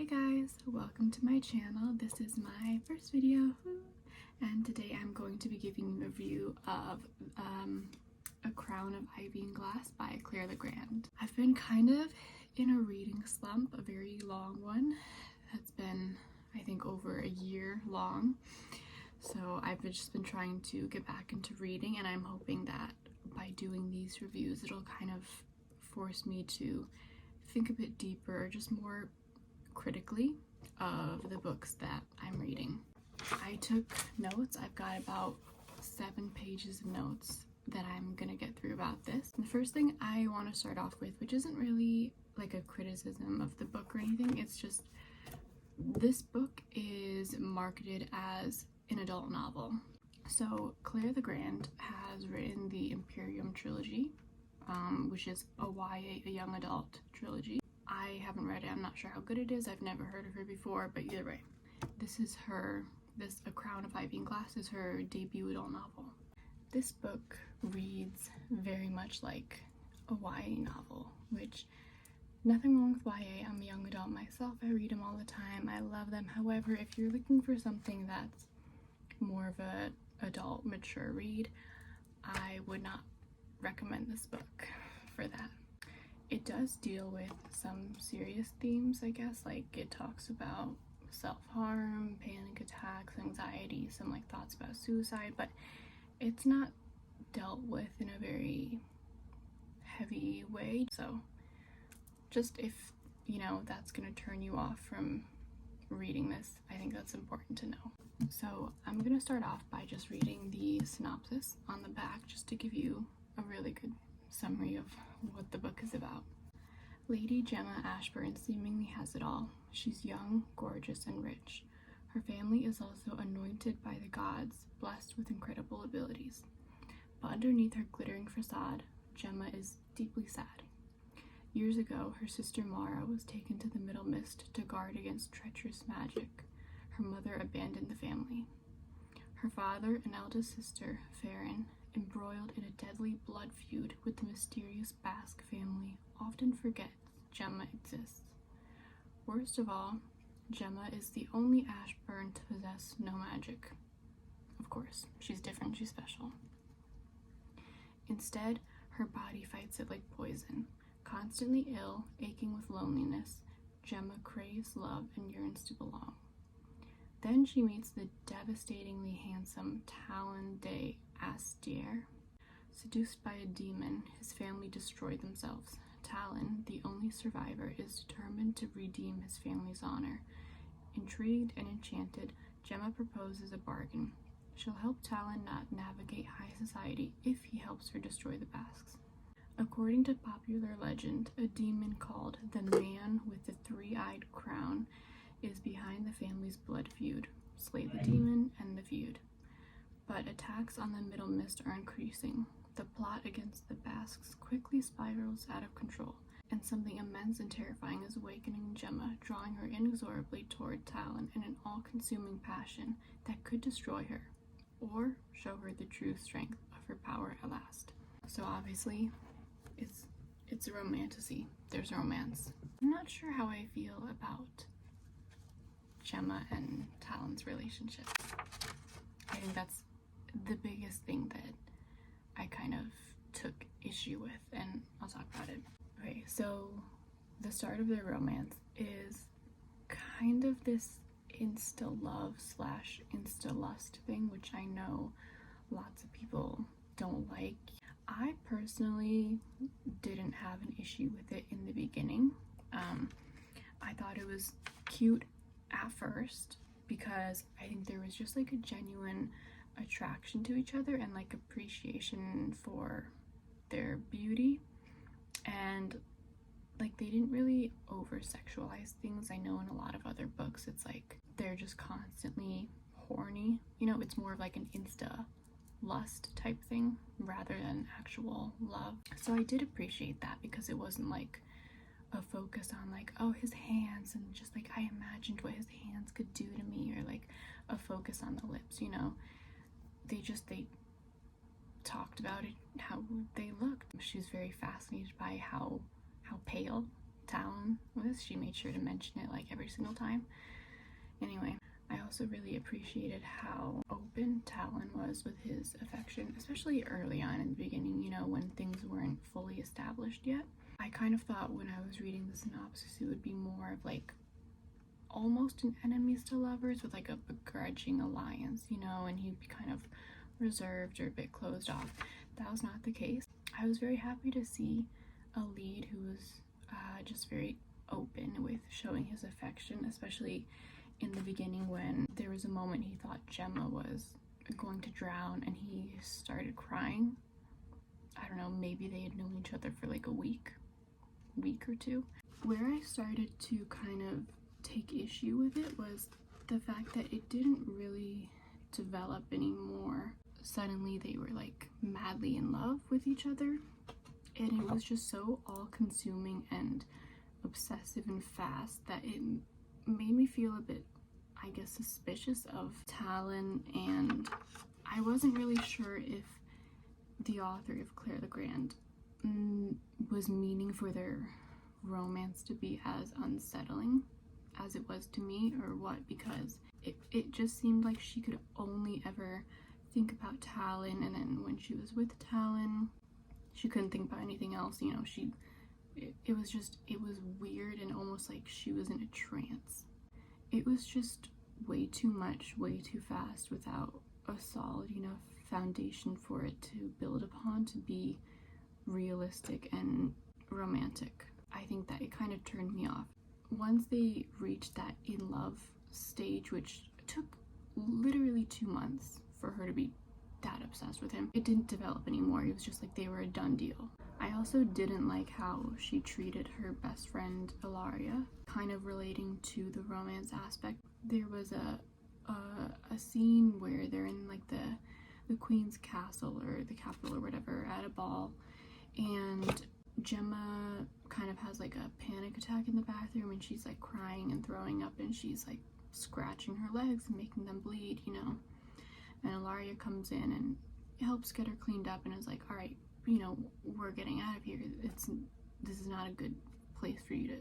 guys, welcome to my channel. This is my first video and today I'm going to be giving you a review of A Crown of Ivy and Glass by Claire Legrand. I've been kind of in a reading slump, a very long one. That's been, I think, over a year long. So I've just been trying to get back into reading, and I'm hoping that by doing these reviews it'll kind of force me to think a bit deeper, just more critically, of the books that I'm reading. I took notes. I've got about 7 pages of notes that I'm gonna get through about this. And the first thing I want to start off with, which isn't really like a criticism of the book or anything, it's just this book is marketed as an adult novel. So Claire Legrand has written the Imperium trilogy, which is a YA, a young adult trilogy. I haven't read it. I'm not sure how good it is. I've never heard of her before, but either way, this is A Crown of Ivy and Glass is her debut adult novel. This book reads very much like a YA novel, which nothing wrong with YA. I'm a young adult myself. I read them all the time. I love them. However, if you're looking for something that's more of a adult, mature read, I would not recommend this book for that. It does deal with some serious themes, I guess, like it talks about self-harm, panic attacks, anxiety, some like thoughts about suicide, but it's not dealt with in a very heavy way. So just if, you know, that's gonna turn you off from reading this, I think that's important to know. So I'm gonna start off by just reading the synopsis on the back, just to give you a really good summary of what the book is about. Lady Gemma Ashburn seemingly has it all. She's young, gorgeous, and rich. Her family is also anointed by the gods, blessed with incredible abilities. But underneath her glittering facade, Gemma is deeply sad. Years ago, her sister Mara was taken to the Middle Mist to guard against treacherous magic. Her mother abandoned the family. Her father and eldest sister, Farron, embroiled in a deadly blood feud with the mysterious Basque family, often forgets Gemma exists. Worst of all, Gemma is the only Ashburn to possess no magic. Of course, she's different, she's special. Instead, her body fights it like poison. Constantly ill, aching with loneliness, Gemma craves love and yearns to belong. Then she meets the devastatingly handsome Talon de Astier. Seduced by a demon, his family destroy themselves. Talon, the only survivor, is determined to redeem his family's honor. Intrigued and enchanted, Gemma proposes a bargain. She'll help Talon not navigate high society if he helps her destroy the Basques. According to popular legend, a demon called the Man with the Three-Eyed Crown is behind the family's blood feud. Slay the demon and the feud. But attacks on the Middle Mist are increasing. The plot against the Basques quickly spirals out of control, and something immense and terrifying is awakening in Gemma, drawing her inexorably toward Talon in an all-consuming passion that could destroy her, or show her the true strength of her power at last. So obviously, it's a romantasy. There's romance. I'm not sure how I feel about Gemma and Talon's relationship. I think that's the biggest thing that I kind of took issue with, and I'll talk about it. Okay, so the start of their romance is kind of this insta-love slash insta-lust thing, which I know lots of people don't like. I personally didn't have an issue with it in the beginning. I thought it was cute at first because I think there was just like a genuine attraction to each other and like appreciation for their beauty, and like they didn't really over sexualize things. I know in a lot of other books it's like they're just constantly horny, you know, it's more of like an insta lust type thing rather than actual love. So I did appreciate that because it wasn't like a focus on like, oh, his hands, and just like I imagined what his hands could do to me, or like a focus on the lips, you know. They talked about it, how they looked. She was very fascinated by how pale Talon was. She made sure to mention it like every single time. Anyway, I also really appreciated how open Talon was with his affection, especially early on in the beginning, you know, when things weren't fully established yet. I kind of thought when I was reading the synopsis it would be more of like almost an enemies to lovers with like a begrudging alliance, you know, and he'd be kind of reserved or a bit closed off. That was not the case. I was very happy to see a lead who was just very open with showing his affection, especially in the beginning when there was a moment he thought Gemma was going to drown and he started crying. I don't know, maybe they had known each other for like a week or two. Where I started to kind of take issue with it was the fact that it didn't really develop anymore. Suddenly they were like madly in love with each other, and it was just so all-consuming and obsessive and fast that it made me feel a bit, I guess, suspicious of Talon, and I wasn't really sure if the author of Claire the Grand was meaning for their romance to be as unsettling as it was to me or what, because it just seemed like she could only ever think about Talon, and then when she was with Talon she couldn't think about anything else, you know. It was weird and almost like she was in a trance. It was just way too much, way too fast, without a solid enough foundation for it to build upon to be realistic and romantic. I think that it kind of turned me off. Once they reached that in love stage, which took literally 2 months for her to be that obsessed with him, it didn't develop anymore. It was just like they were a done deal. I also didn't like how she treated her best friend Ilaria, kind of relating to the romance aspect. There was a scene where they're in like the queen's castle or the capital or whatever at a ball, and Gemma kind of has like a panic attack in the bathroom and she's like crying and throwing up and she's like scratching her legs and making them bleed, you know. And Ilaria comes in and helps get her cleaned up and is like, all right, you know, we're getting out of here. This is not a good place for you to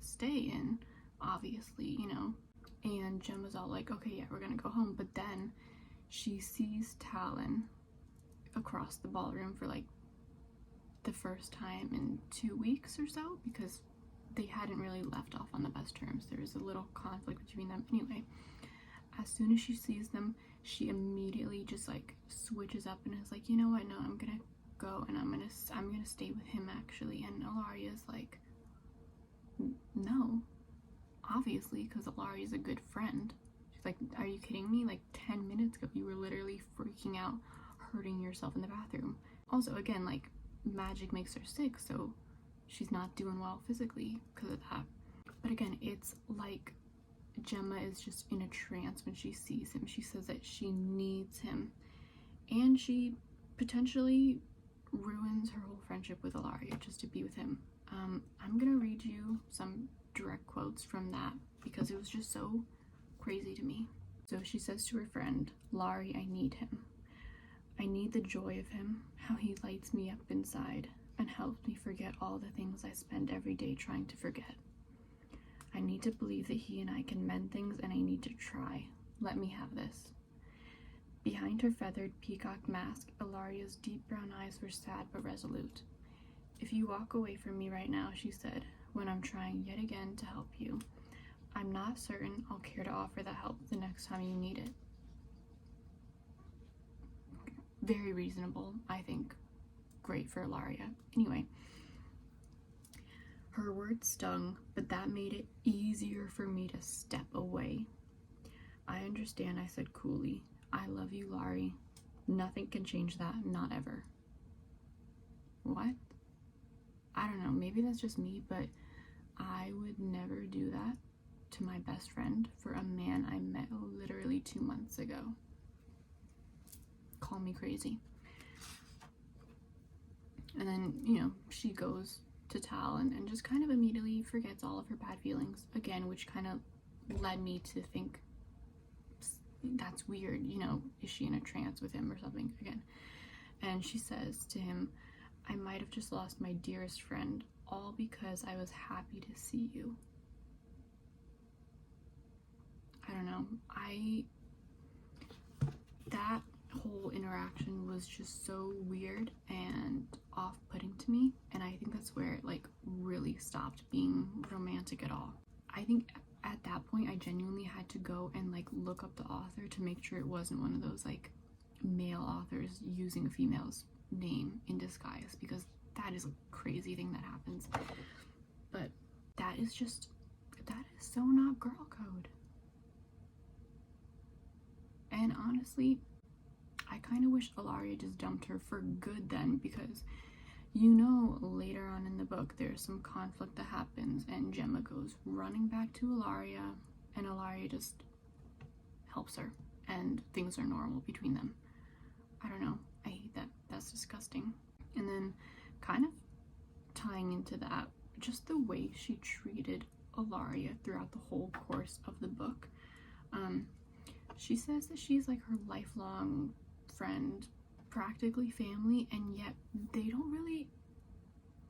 stay in, obviously, you know. And Gemma's all like, okay, yeah, we're gonna go home. But then she sees Talon across the ballroom for like the first time in 2 weeks or so, because they hadn't really left off on the best terms. There was a little conflict between them. Anyway, as soon as she sees them, she immediately just like switches up and is like, you know what, no, I'm gonna go and I'm gonna stay with him actually. And Ilaria's like, no, obviously, because Ilaria's a good friend. She's like, are you kidding me? Like 10 minutes ago you were literally freaking out, hurting yourself in the bathroom. Also, again, like, magic makes her sick, so she's not doing well physically because of that. But again, it's like Gemma is just in a trance when she sees him. She says that she needs him, and she potentially ruins her whole friendship with Ilaria just to be with him. I'm gonna read you some direct quotes from that because it was just so crazy to me. So she says to her friend, Laurie, I need him. I need the joy of him, how he lights me up inside and helps me forget all the things I spend every day trying to forget. I need to believe that he and I can mend things, and I need to try. Let me have this. Behind her feathered peacock mask, Ilaria's deep brown eyes were sad but resolute. If you walk away from me right now, she said, when I'm trying yet again to help you, I'm not certain I'll care to offer that help the next time you need it. Very reasonable, I think. Great for Ilaria. Anyway, her words stung, but that made it easier for me to step away. I understand, I said coolly. I love you, Laurie. Nothing can change that, not ever. What? I don't know, maybe that's just me, but I would never do that to my best friend for a man I met literally 2 months ago. Call me crazy. And then, you know, she goes to Talon and just kind of immediately forgets all of her bad feelings again, which kind of led me to think that's weird, you know, is she in a trance with him or something again? And she says to him, I might have just lost my dearest friend, all because I was happy to see you. I don't know. That whole interaction was just so weird and off-putting to me, and I think that's where it like really stopped being romantic at all. I think at that point I genuinely had to go and like look up the author to make sure it wasn't one of those like male authors using a female's name in disguise, because that is a crazy thing that happens. But that is so not girl code. And honestly, I kind of wish Ilaria just dumped her for good then, because you know later on in the book there's some conflict that happens and Gemma goes running back to Ilaria and Ilaria just helps her and things are normal between them. I don't know. I hate that. That's disgusting. And then kind of tying into that, just the way she treated Ilaria throughout the whole course of the book. She says that she's like her lifelong friend, practically family, and yet they don't really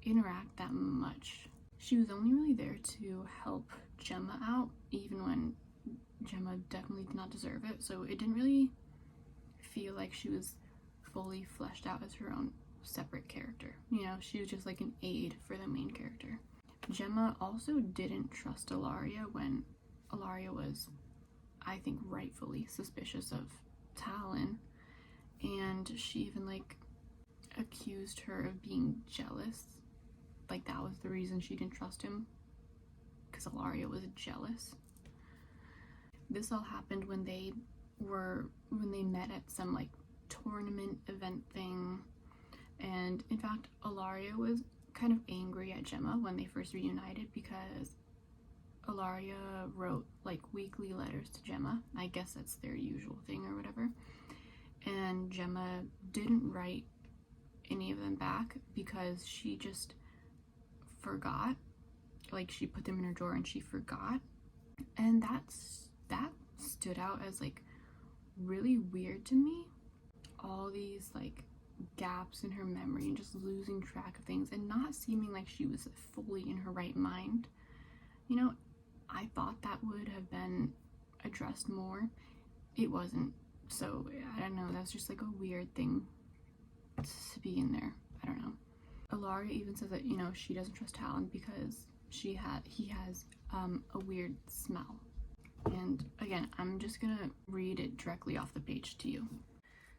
interact that much. She was only really there to help Gemma out, even when Gemma definitely did not deserve it, so it didn't really feel like she was fully fleshed out as her own separate character. You know, she was just like an aid for the main character. Gemma also didn't trust Ilaria when Ilaria was, I think, rightfully suspicious of Talon, and she even like accused her of being jealous, like that was the reason she didn't trust him, because Ilaria was jealous. This all happened when they met at some like tournament event thing, and in fact Ilaria was kind of angry at Gemma when they first reunited because Ilaria wrote like weekly letters to Gemma. I guess that's their usual thing or whatever. And Gemma didn't write any of them back because she just forgot. Like she put them in her drawer and she forgot. And that stood out as like really weird to me. All these like gaps in her memory and just losing track of things and not seeming like she was fully in her right mind. You know, I thought that would have been addressed more. It wasn't. So I don't know, that's just like a weird thing to be in there. I don't know. Ilaria even says that, you know, she doesn't trust Talon because he has a weird smell. And again, I'm just gonna read it directly off the page to you.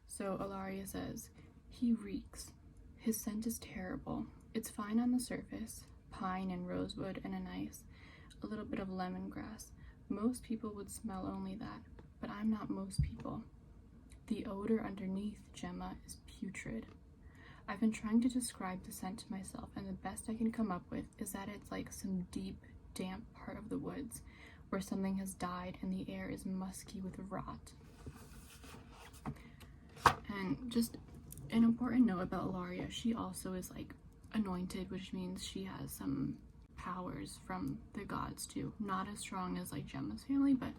So Ilaria says, "He reeks. His scent is terrible. It's fine on the surface, pine and rosewood and a little bit of lemongrass. Most people would smell only that, but I'm not most people. The odor underneath, Gemma, is putrid. I've been trying to describe the scent to myself, and the best I can come up with is that it's like some deep, damp part of the woods where something has died and the air is musky with rot." And just an important note about Ilaria, she also is like anointed, which means she has some powers from the gods too. Not as strong as like Gemma's family, but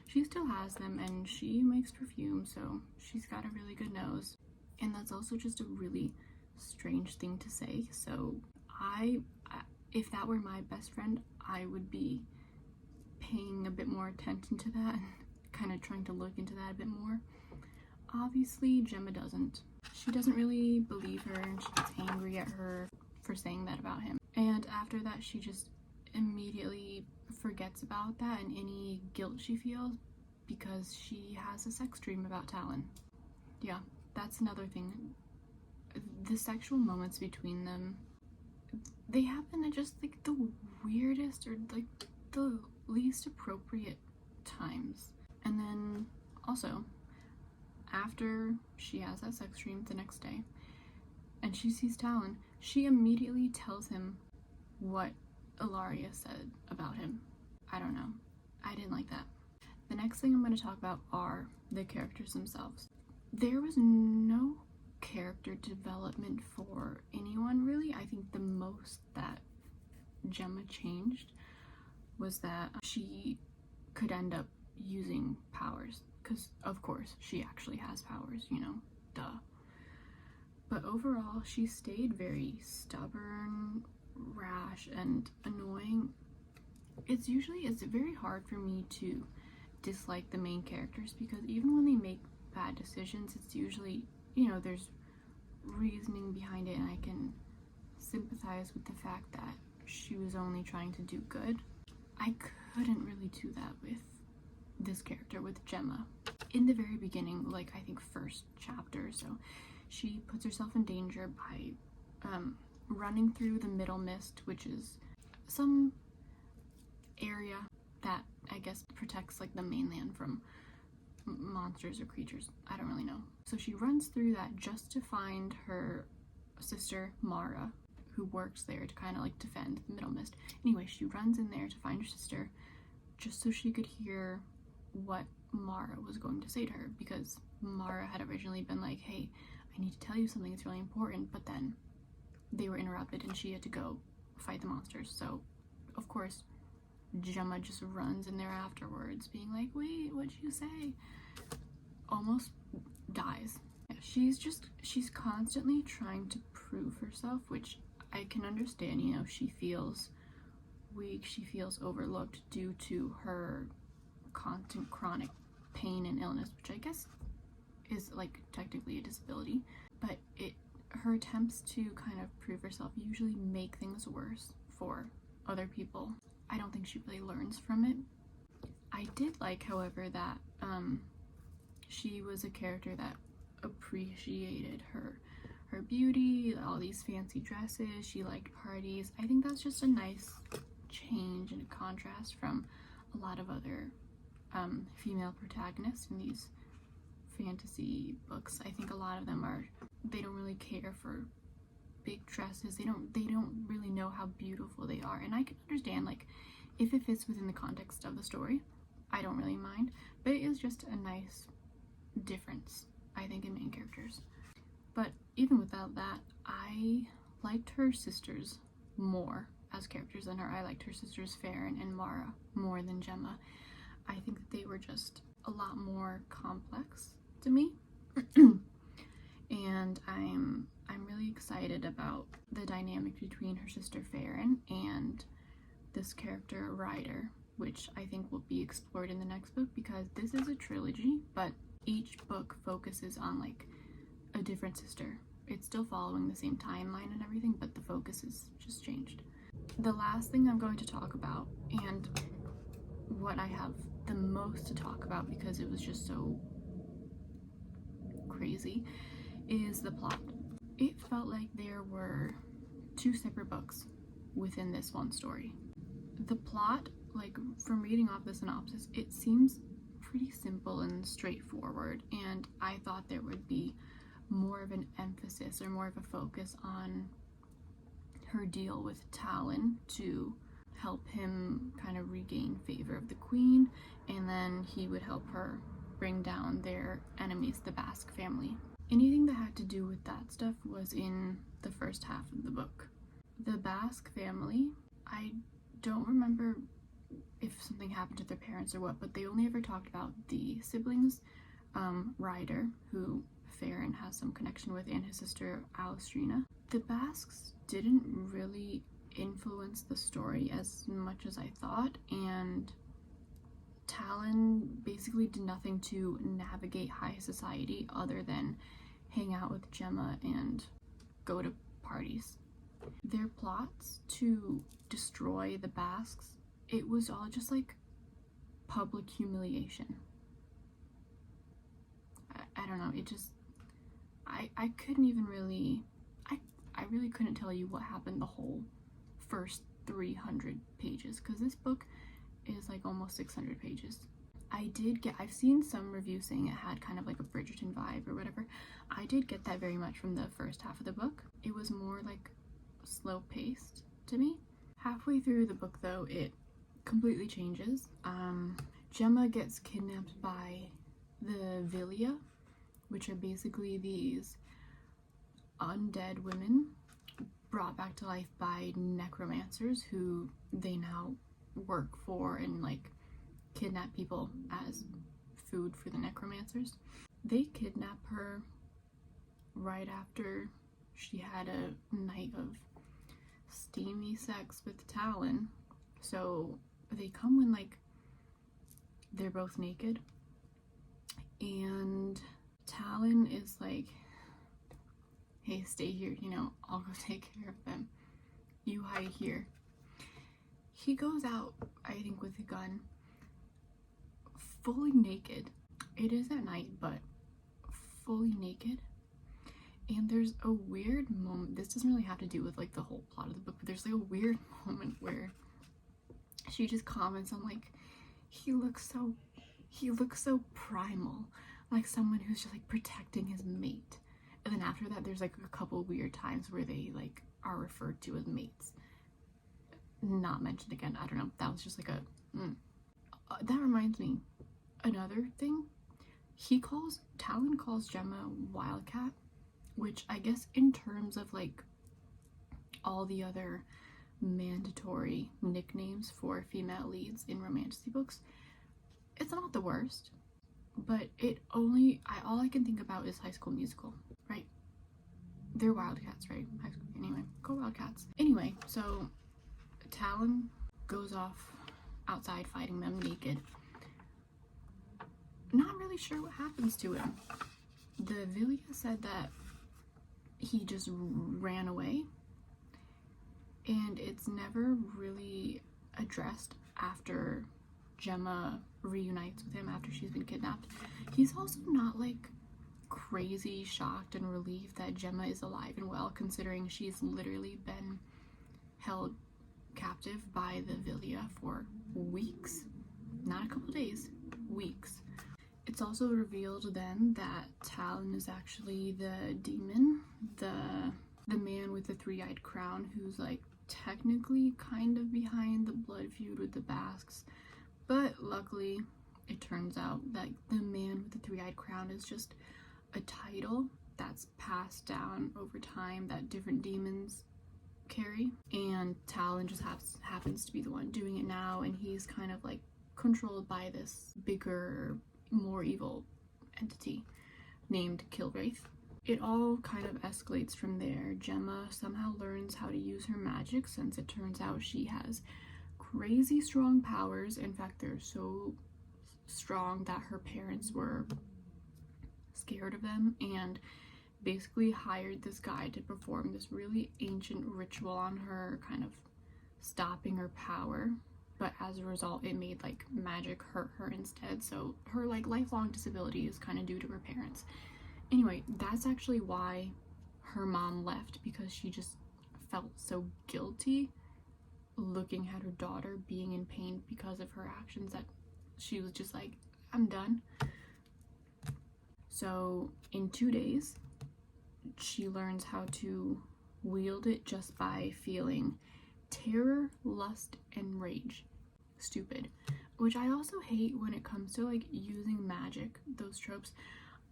she still has them, and she makes perfume, so she's got a really good nose. And that's also just a really strange thing to say. So if that were my best friend, I would be paying a bit more attention to that and kind of trying to look into that a bit more. Obviously, Gemma doesn't. She doesn't really believe her, and she gets angry at her for saying that about him. And after that, she just immediately forgets about that and any guilt she feels because she has a sex dream about Talon. Yeah, that's another thing. The sexual moments between them, they happen at just like the weirdest or like the least appropriate times. And then also, after she has that sex dream the next day and she sees Talon, she immediately tells him what Ilaria said about him. I don't know. I didn't like that. The next thing I'm going to talk about are the characters themselves. There was no character development for anyone, really. I think the most that Gemma changed was that she could end up using powers, because of course she actually has powers, you know, duh. But overall, she stayed very stubborn, rash and annoying. It's very hard for me to dislike the main characters, because even when they make bad decisions, it's usually, there's reasoning behind it, and I can sympathize with the fact that she was only trying to do good. I couldn't really do that with this character, with Gemma. In the very beginning, like I think first chapter or so, she puts herself in danger by running through the Middle Mist, which is some area that I guess protects like the mainland from monsters or creatures. I don't really know. So she runs through that just to find her sister Mara, who works there to kind of like defend the Middle Mist. Anyway, she runs in there to find her sister just so she could hear what Mara was going to say to her, because Mara had originally been like, hey, I need to tell you something, it's really important, but then they were interrupted and she had to go fight the monsters. So of course Gemma just runs in there afterwards being like, wait, what'd you say? Almost dies. She's constantly trying to prove herself, which I can understand. She feels weak, she feels overlooked due to her constant chronic pain and illness, which I guess is like technically a disability, but her attempts to kind of prove herself usually make things worse for other people. I don't think she really learns from it. I did like, however, that she was a character that appreciated her beauty, all these fancy dresses, she liked parties. I think that's just a nice change and a contrast from a lot of other female protagonists in these fantasy books. I think a lot of them they don't really care for big dresses. They don't really know how beautiful they are, and I can understand, like, if it fits within the context of the story, I don't really mind, but it is just a nice difference, I think, in main characters. But even without that, I liked her sisters more as characters than her. I liked her sisters Farron and Mara more than Gemma. I think that they were just a lot more complex to me. And I'm really excited about the dynamic between her sister Farron and this character Ryder, which I think will be explored in the next book, because this is a trilogy, but each book focuses on like a different sister. It's still following the same timeline and everything, but the focus is just changed. The last thing I'm going to talk about, and what I have the most to talk about because it was just so crazy, is the plot. It felt like there were two separate books within this one story. The plot, like from reading off the synopsis, it seems pretty simple and straightforward, and I thought there would be more of an emphasis or more of a focus on her deal with Talon to help him kind of regain favor of the queen, and then he would help her bring down their enemies, the Basque family. Anything that had to do with that stuff was in the first half of the book. The Basque family, I don't remember if something happened to their parents or what, but they only ever talked about the siblings, Ryder, who Farron has some connection with, and his sister Alistrina. The Basques didn't really influence the story as much as I thought, and Talon basically did nothing to navigate high society other than hang out with Gemma and go to parties. Their plots to destroy the Basques, it was all just like public humiliation. I don't know, it just, I couldn't even really, I really couldn't tell you what happened the whole first 300 pages, because this book is like almost 600 pages. I've seen some reviews saying it had kind of like a Bridgerton vibe or whatever. I did get that very much from the first half of the book. It was more like slow paced to me. Halfway through the book though, it completely changes. Gemma gets kidnapped by the Villia, which are basically these undead women brought back to life by necromancers who they now work for and like kidnap people as food for the necromancers. They kidnap her right after she had a night of steamy sex with Talon. So they come when like they're both naked, and Talon is like, hey, stay here, you know, I'll go take care of them, you hide here. He goes out, I think, with a gun, fully naked. It is at night, but fully naked. And there's a weird moment, this doesn't really have to do with like the whole plot of the book, but there's like a weird moment where she just comments on like, he looks so primal, like someone who's just like protecting his mate. And then after that there's like a couple weird times where they like are referred to as mates, not mentioned again. I don't know, that was just like a that reminds me, another thing, Talon calls Gemma Wildcat, which I guess in terms of like all the other mandatory nicknames for female leads in romantic books, it's not the worst. But all I can think about is High School Musical, right? They're Wildcats, right? High School, anyway, go Wildcats. Anyway, so Talon goes off outside fighting them naked. Not really sure what happens to him. The Vilya said that he just ran away, and it's never really addressed after Gemma reunites with him after she's been kidnapped. He's also not like crazy shocked and relieved that Gemma is alive and well, considering she's literally been held captive by the Vilya for weeks, not a couple days, weeks. It's also revealed then that Talon is actually the demon, the man with the three-eyed crown, who's like technically kind of behind the blood feud with the Basques. But luckily, it turns out that the man with the three-eyed crown is just a title that's passed down over time that different demons carry. And Talon just happens to be the one doing it now, and he's kind of like controlled by this bigger, more evil entity named Kilwraith. It all kind of escalates from there. Gemma somehow learns how to use her magic, since it turns out she has crazy strong powers. In fact, they're so strong that her parents were scared of them and basically hired this guy to perform this really ancient ritual on her, kind of stopping her power. But as a result, it made like magic hurt her instead, so her like lifelong disability is kind of due to her parents. Anyway, that's actually why her mom left, because she just felt so guilty looking at her daughter being in pain because of her actions, that she was just like, I'm done. So in 2 days, she learns how to wield it just by feeling terror, lust, and rage. Stupid. Which I also hate when it comes to like using magic, those tropes.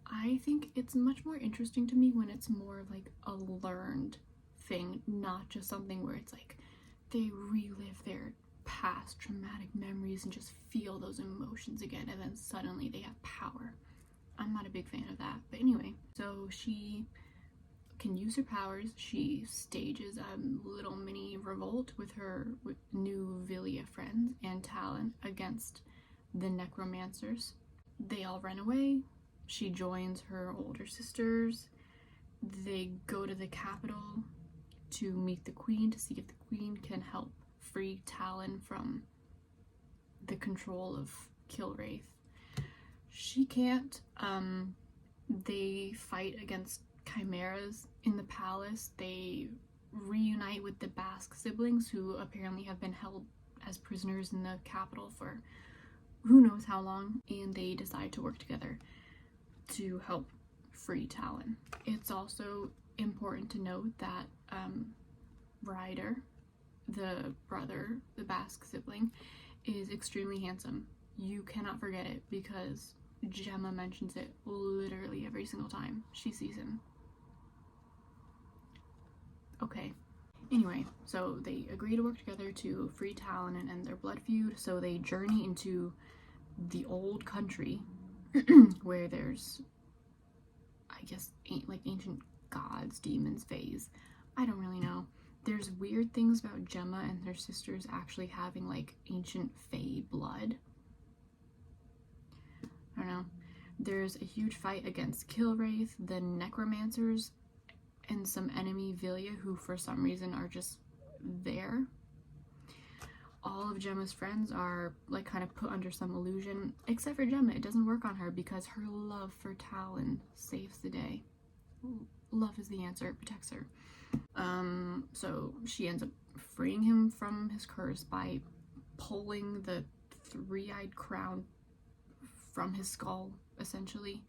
I think it's much more interesting to me when it's more of like a learned thing, not just something where it's like they relive their past traumatic memories and just feel those emotions again, and then suddenly they have power. I'm not a big fan of that. But anyway, so she can use her powers. She stages a little mini revolt with her new Vilya friends and Talon against the necromancers. They all run away. She joins her older sisters. They go to the capital to meet the queen, to see if the queen can help free Talon from the control of Kilwraith. She can't. They fight against chimeras in the palace. They reunite with the Basque siblings, who apparently have been held as prisoners in the capital for who knows how long, and they decide to work together to help free Talon. It's also important to note that Ryder, the brother, the Basque sibling, is extremely handsome. You cannot forget it, because Gemma mentions it literally every single time she sees him. Okay. Anyway, so they agree to work together to free Talon and end their blood feud. So they journey into the old country where there's, I guess, like ancient gods, demons, fays. I don't really know. There's weird things about Gemma and her sisters actually having like ancient fae blood. I don't know. There's a huge fight against Kilwraith, the necromancers, and some enemy Vilya who for some reason are just there. All of Gemma's friends are like kind of put under some illusion, except for Gemma. It doesn't work on her because her love for Talon saves the day. Love is the answer, it protects her. So she ends up freeing him from his curse by pulling the three-eyed crown from his skull, essentially,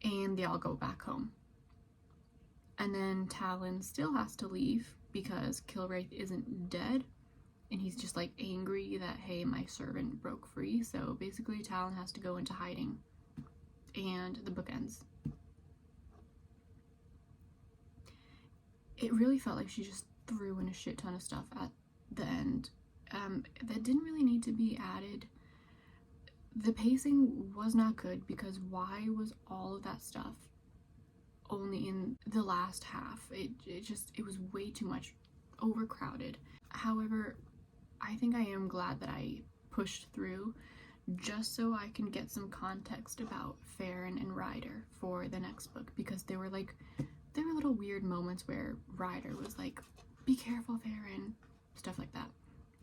and they all go back home. And then Talon still has to leave because Kilwraith isn't dead, and he's just like angry that, hey, my servant broke free. So basically Talon has to go into hiding, and the book ends. It really felt like she just threw in a shit ton of stuff at the end that didn't really need to be added. The pacing was not good because why was all of that stuff only in the last half? It was way too much, overcrowded. However, I think I am glad that I pushed through just so I can get some context about Farron and Ryder for the next book, because there were little weird moments where Ryder was like, be careful, Farron, stuff like that,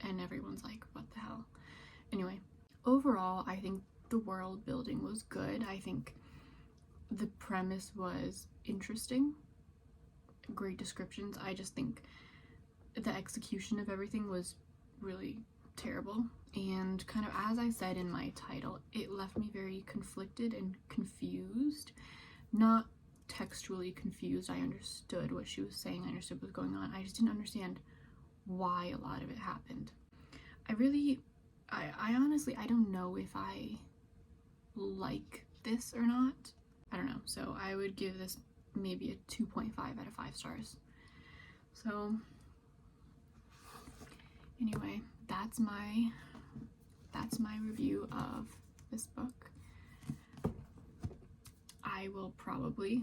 and everyone's like, what the hell? Anyway, overall, I think the world building was good. I think the premise was interesting, great descriptions. I just think the execution of everything was really terrible, and kind of, as I said in my title, it left me very conflicted and confused. Not textually confused, I understood what she was saying, I understood what was going on, I just didn't understand why a lot of it happened. I honestly, I don't know if I like this or not. I don't know, so I would give this maybe a 2.5 out of 5 stars. So anyway, that's my review of this book. I will probably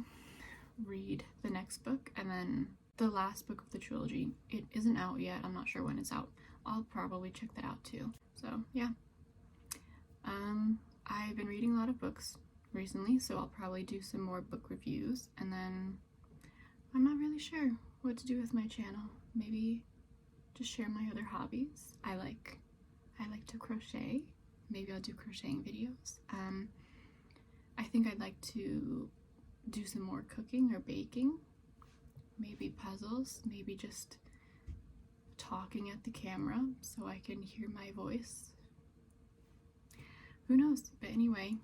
read the next book, and then the last book of the trilogy. It isn't out yet, I'm not sure when it's out. I'll probably check that out too. So yeah, I've been reading a lot of books recently, so I'll probably do some more book reviews, and then I'm not really sure what to do with my channel. Maybe just share my other hobbies. I like to crochet. Maybe I'll do crocheting videos. I think I'd like to do some more cooking or baking, maybe puzzles, maybe just talking at the camera so I can hear my voice. Who knows? But anyway,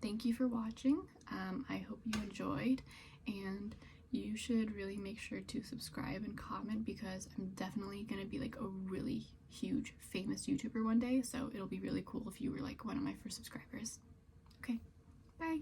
thank you for watching. I hope you enjoyed, and you should really make sure to subscribe and comment, because I'm definitely gonna be like a really huge famous YouTuber one day, so it'll be really cool if you were like one of my first subscribers. Okay, bye!